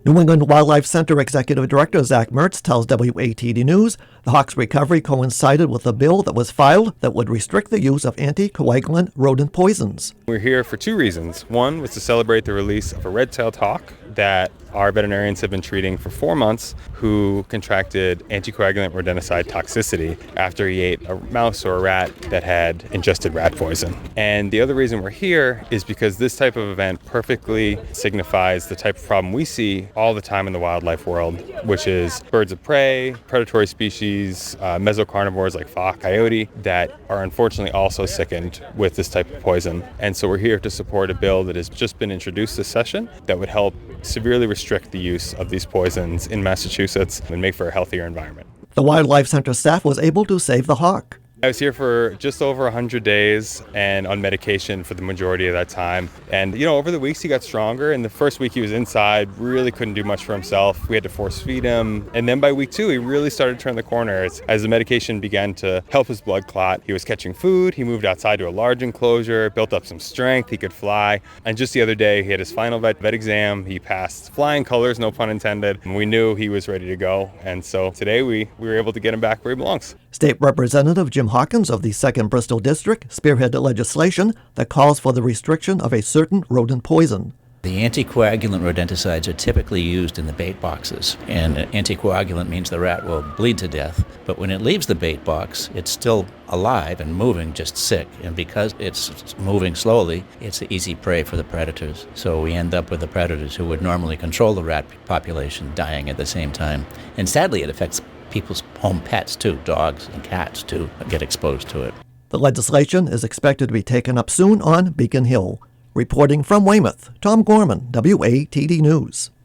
New England Wildlife Center Executive Director Zach Mertz tells WATD News the hawk's recovery coincided with a bill that was filed that would restrict the use of anticoagulant rodent poisons. We're here for two reasons. One was to celebrate the release of a red-tailed hawk that our veterinarians have been treating for 4 months who contracted anticoagulant rodenticide toxicity after he ate a mouse or a rat that had ingested rat poison. And the other reason we're here is because this type of event perfectly signifies the type of problem we see all the time in the wildlife world, which is birds of prey, predatory species, mesocarnivores like fox, coyote, that are unfortunately also sickened with this type of poison. And so we're here to support a bill that has just been introduced this session that would help severely restrict the use of these poisons in Massachusetts and make for a healthier environment. The Wildlife Center staff was able to save the hawk. I was here for just over 100 days and on medication for the majority of that time. And, over the weeks he got stronger. And the first week he was inside, really couldn't do much for himself. We had to force feed him. And then by week 2, he really started to turn the corner. As the medication began to help his blood clot, he was catching food. He moved outside to a large enclosure, built up some strength. He could fly. And just the other day, he had his final vet exam. He passed flying colors, no pun intended. And we knew he was ready to go. And so today we were able to get him back where he belongs. State Representative Jim Hawkins of the 2nd Bristol District spearheaded legislation that calls for the restriction of a certain rodent poison. The anticoagulant rodenticides are typically used in the bait boxes, and anticoagulant means the rat will bleed to death. But when it leaves the bait box, it's still alive and moving, just sick. And because it's moving slowly, it's an easy prey for the predators. So we end up with the predators who would normally control the rat population dying at the same time. And sadly, it affects people's home pets too. Dogs and cats too get exposed to it. The legislation is expected to be taken up soon on Beacon Hill. Reporting from Weymouth, Tom Gorman, WATD News.